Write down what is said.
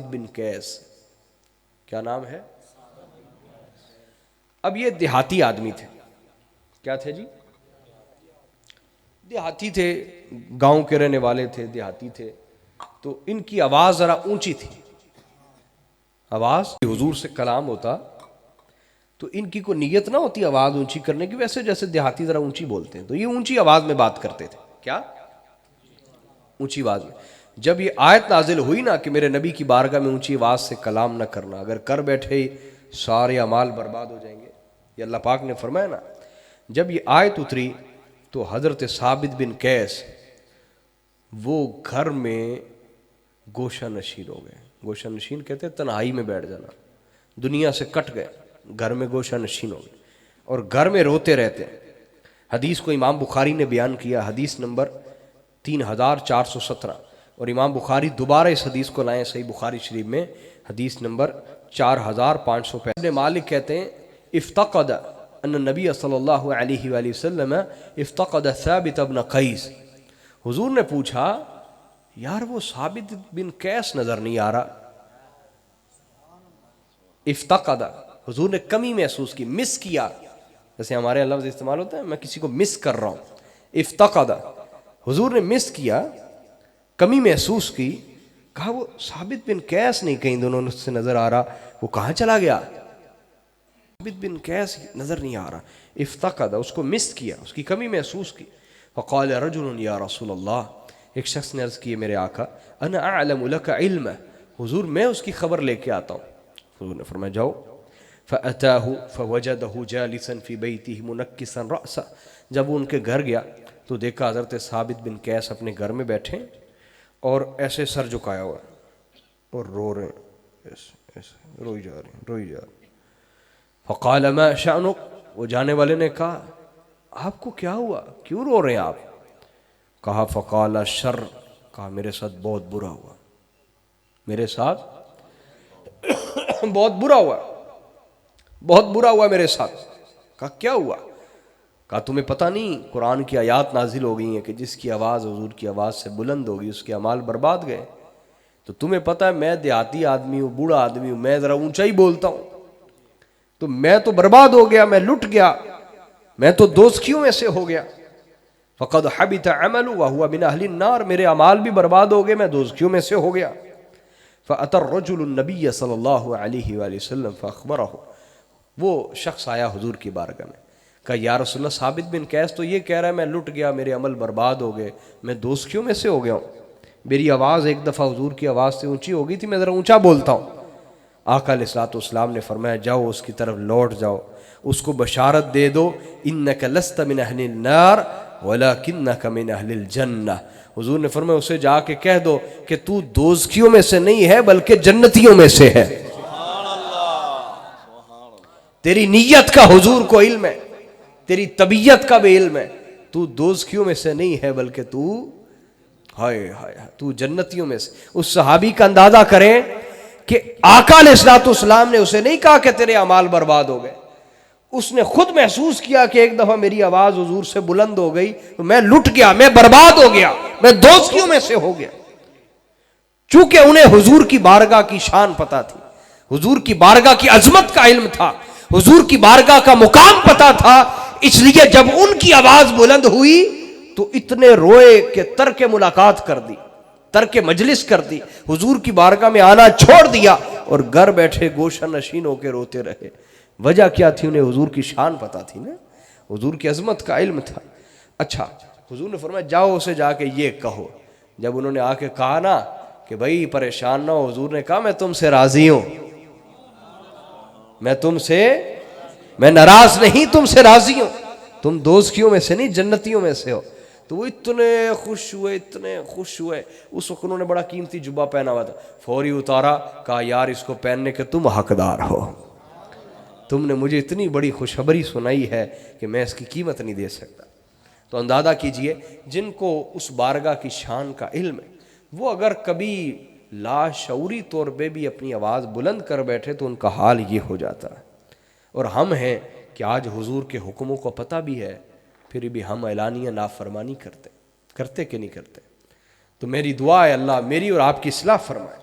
بن قیس، کیا نام ہے؟ اب یہ دیہاتی آدمی تھے. کیا تھے جی؟ دیہاتی تھے، گاؤں کے رہنے والے تھے، دیہاتی تھے. تو ان کی آواز ذرا اونچی تھی. آواز حضور سے کلام ہوتا تو ان کی کوئی نیت نہ ہوتی آواز اونچی کرنے کی، ویسے جیسے دیہاتی ذرا اونچی بولتے ہیں تو یہ اونچی آواز میں بات کرتے تھے. کیا؟ اونچی آواز میں. جب یہ آیت نازل ہوئی نا کہ میرے نبی کی بارگاہ میں اونچی آواز سے کلام نہ کرنا، اگر کر بیٹھے سارے اعمال برباد ہو جائیں گے، یہ اللہ پاک نے فرمایا نا. جب یہ آیت اتری تو حضرت ثابت بن قیس وہ گھر میں گوشہ نشین ہو گئے. گوشہ نشین کہتے ہیں تنہائی میں بیٹھ جانا، دنیا سے کٹ گئے، گھر میں گوشہ نشین ہو گئے اور گھر میں روتے رہتے ہیں. حدیث کو امام بخاری نے بیان کیا، حدیث نمبر 3417، اور امام بخاری دوبارہ اس حدیث کو لائیں صحیح بخاری شریف میں، حدیث نمبر 4505. ابن مالک کہتے ہیں افتقد ان نبی صلی اللہ علیہ وآلہ وسلم افتقد ثابت بن قیس. حضور نے پوچھا یار وہ ثابت بن قیس نظر نہیں آ رہا. افتقد، حضور نے کمی محسوس کی، مس کیا، جیسے ہمارے لفظ استعمال ہوتا ہے میں کسی کو مس کر رہا ہوں. افتقد، حضور نے مس کیا، کمی محسوس کی. کہا وہ ثابت بن قیس نہیں کہیں دونوں سے نظر آ رہا، وہ کہاں چلا گیا؟ ثابت بن قیس نظر نہیں آ رہا. افتقد، اس کو مس کیا، اس کی کمی محسوس کی. فقال رجل یا رسول اللہ، ایک شخص نے عرض کی میرے آقا انا اعلم لک علم، حضور میں اس کی خبر لے کے آتا ہوں. حضور نے فرمایا جاؤ. فأتاه فوجده جالسا في بيته منكسا رأسه، جب وہ ان کے گھر گیا تو دیکھا حضرت ثابت بن قیس اپنے گھر میں بیٹھے اور ایسے سر جھکایا ہوا اور رو رہے ہیں، ایسے روئی جا رہے ہیں، روئی جا رہے ہیں. فقال ما شأنک، وہ جانے والے نے کہا آپ کو کیا ہوا، کیوں رو رہے ہیں آپ؟ کہا فقال شر، کہا میرے ساتھ بہت برا ہوا، میرے ساتھ بہت برا ہوا، بہت برا ہوا میرے ساتھ. کہا کیا ہوا؟ کہا تمہیں پتہ نہیں قرآن کی آیات نازل ہو گئی ہیں کہ جس کی آواز حضور کی آواز سے بلند ہوگی اس کے اعمال برباد گئے. تو تمہیں پتہ ہے میں دیہاتی آدمی ہوں، بوڑھا آدمی ہوں، میں ذرا اونچا ہی بولتا ہوں، تو میں تو برباد ہو گیا، میں لٹ گیا، میں تو دوزخیوں میں سے ہو گیا. فقد حبط عمل وهو من اہل النار، میرے اعمال بھی برباد ہو گئے، میں دوزخیوں میں سے ہو گیا. فأتى الرجل النبي صلی اللہ علیہ وآلہ وسلم فأخبرہ، وہ شخص آیا حضور کی بارگاہ میں، کہا یا رسول اللہ ثابت بن قیس تو یہ کہہ رہا ہے میں لٹ گیا، میرے عمل برباد ہو گئے، میں دوزخیوں میں سے ہو گیا ہوں، میری آواز ایک دفعہ حضور کی آواز سے اونچی ہو گئی تھی، میں ذرا اونچا بولتا ہوں. آقا علیہ الصلوۃ والسلام نے فرمایا جاؤ اس کی طرف لوٹ جاؤ، اس کو بشارت دے دو انک لست من اہل النار ولکنک من اہل الجنہ. حضور نے فرمایا اسے جا کے کہہ دو کہ تو دوزخیوں میں سے نہیں ہے بلکہ جنتیوں میں سے ہے. تیری نیت کا حضور کو علم ہے، تیری طبیعت کا بھی علم ہے، تو دوزخیوں میں سے نہیں ہے بلکہ ہائے ہائے تو جنتیوں میں سے. اس صحابی کا اندازہ کریں کہ آقا علیہ الصلوۃ والسلام نے اسے نہیں کہا کہ تیرے اعمال برباد ہو گئے، اس نے خود محسوس کیا کہ ایک دفعہ میری آواز حضور سے بلند ہو گئی تو میں لٹ گیا، میں برباد ہو گیا، میں دوزخیوں میں سے ہو گیا. چونکہ انہیں حضور کی بارگاہ کی شان پتہ تھی، حضور کی بارگاہ کی عظمت کا علم تھا، حضور کی بارگاہ کا مقام پتہ تھا، اس لیے جب ان کی آواز بلند ہوئی تو اتنے روئے کہ ترک ملاقات کر دی، ترک مجلس کر دی، حضور کی بارگاہ میں آنا چھوڑ دیا اور گھر بیٹھے گوشہ نشین ہو کے روتے رہے. وجہ کیا تھی؟ انہیں حضور کی شان پتہ تھی نا، حضور کی عظمت کا علم تھا. اچھا حضور نے فرمایا جاؤ اسے جا کے یہ کہو. جب انہوں نے آ کے کہا نا کہ بھائی پریشان نہ ہو، حضور نے کہا میں تم سے راضی ہوں، میں ناراض نہیں، تم سے راضی ہوں، تم دوزخیوں میں سے نہیں جنتیوں میں سے ہو. تو وہ اتنے خوش ہوئے، اتنے خوش ہوئے. اس وقت انہوں نے بڑا قیمتی جبہ پہنا ہوا تھا، فوری اتارا، کہا یار اس کو پہننے کے تم حقدار ہو، تم نے مجھے اتنی بڑی خوشخبری سنائی ہے کہ میں اس کی قیمت نہیں دے سکتا. تو اندازہ کیجئے جن کو اس بارگاہ کی شان کا علم ہے وہ اگر کبھی لاشعوری طور پہ بھی اپنی آواز بلند کر بیٹھے تو ان کا حال یہ ہو جاتا ہے. اور ہم ہیں کہ آج حضور کے حکموں کو پتہ بھی ہے پھر بھی ہم اعلانیہ نافرمانی کرتے کہ نہیں کرتے. تو میری دعا ہے اللہ میری اور آپ کی اصلاح فرمائے.